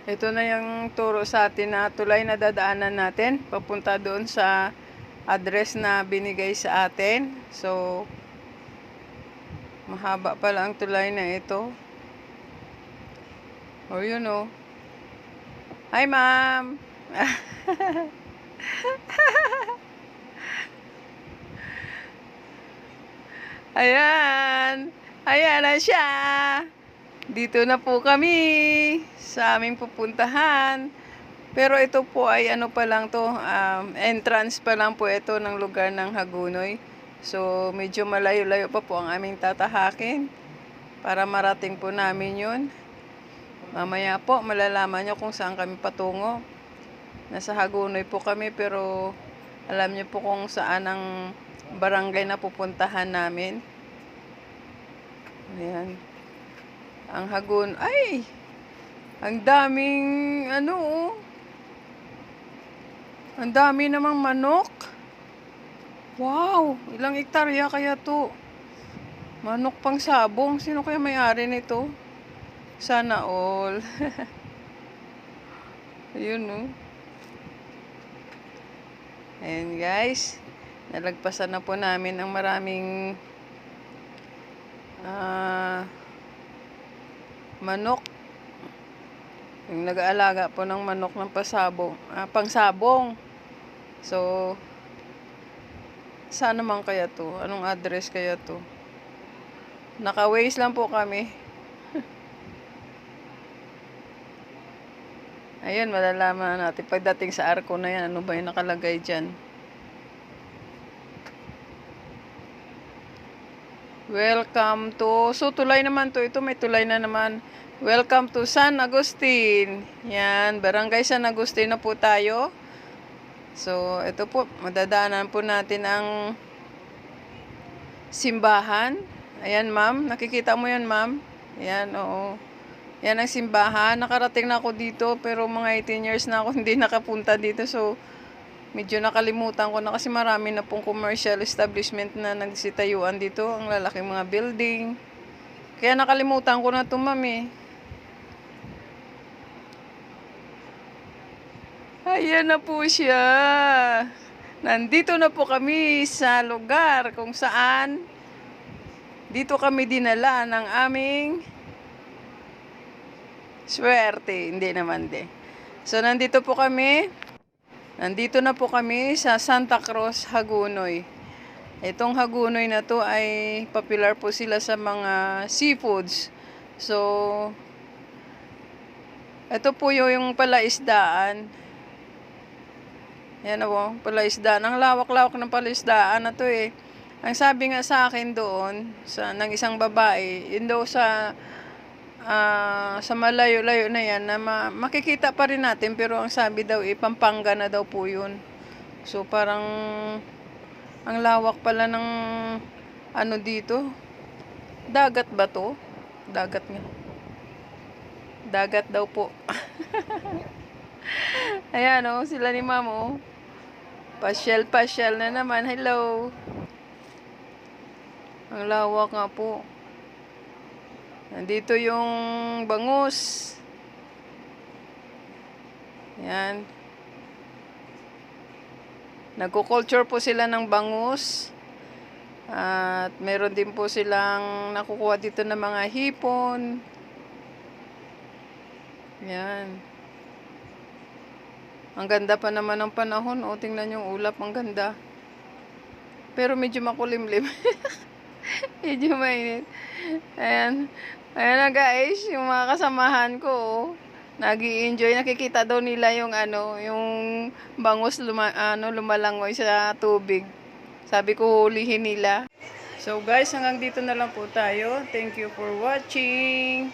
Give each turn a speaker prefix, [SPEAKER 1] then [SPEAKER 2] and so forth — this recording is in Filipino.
[SPEAKER 1] Ito na yung turo sa atin na tulay na dadaanan natin. Papunta doon sa address na binigay sa atin. So, mahaba pala ang tulay na ito. O, yun o. Hi, ma'am! Ayan! Ayan na siya! Dito na po kami sa aming pupuntahan. Pero ito po ay ano pa lang to, entrance pa lang po ito ng lugar ng Hagunoy. So, medyo malayo-layo pa po ang aming tatahakin para marating po namin yun. Mamaya po, malalaman nyo kung saan kami patungo. Nasa Hagunoy po kami, pero alam nyo po kung saan ang barangay na pupuntahan namin. Ayan. Ang Hagun, ay! Ang daming, ang dami namang manok. Wow! Ilang hektarya kaya to? Manok pang sabong. Sino kaya may-ari nito? Sana all. Ayun, no? Ayan, guys. Nalagpasan na po namin ang maraming manok. Yung nag-aalaga po ng manok ng pangsabong. So, saan naman kaya to? Anong address kaya to? Naka-Waze lang po kami. Ayun, malalaman natin pagdating sa arko na yan. Ano ba yung nakalagay dyan? Welcome to... So, tulay naman to. Ito may tulay na naman. Welcome to San Agustin. Yan, Barangay San Agustin na po tayo. So, ito po. Madadaanan po natin ang simbahan. Ayan, ma'am. Nakikita mo yan, ma'am? Ayan, oo. Yan ang simbahan. Nakarating na ako dito, pero mga 18 years na ako hindi nakapunta dito. So, medyo nakalimutan ko na kasi marami na pong commercial establishment na nagsitayuan dito. Ang lalaking mga building. Kaya nakalimutan ko na ito, ma'am, eh. Ayan na po siya. Nandito na po kami sa lugar kung saan dito kami dinala ng aming swerte. Hindi naman de. So, nandito na po kami sa Santa Cruz, Hagunoy. Itong Hagunoy na to ay popular po sila sa mga seafoods. So, ito po yung palaisdaan. Yan po, palaisdaan. Ang lawak-lawak ng palaisdaan na to eh. Ang sabi nga sa akin doon, ng isang babae, yun daw sa malayo-layo na yan, na makikita pa rin natin, pero ang sabi daw, Pampanga na daw po yun. So, parang, ang lawak pala ng, dito. Dagat ba to? Dagat nga. Dagat daw po. Ayan, oh, sila ni ma'am, oh. Pasyal-pasyal na naman. Hello. Ang lawak nga po. Nandito yung bangus. Yan. Nagko-culture po sila ng bangus. At meron din po silang nakukuha dito ng mga hipon. Yan. Ang ganda pa naman ng panahon. O, tingnan yung ulap. Ang ganda. Pero medyo makulimlim. Medyo mainit. Ayan. Ayan na guys. Yung mga kasamahan ko. Nag-i-enjoy. Nakikita daw nila yung yung bangus lumalangoy sa tubig. Sabi ko hulihin nila. So guys, hanggang dito na lang po tayo. Thank you for watching.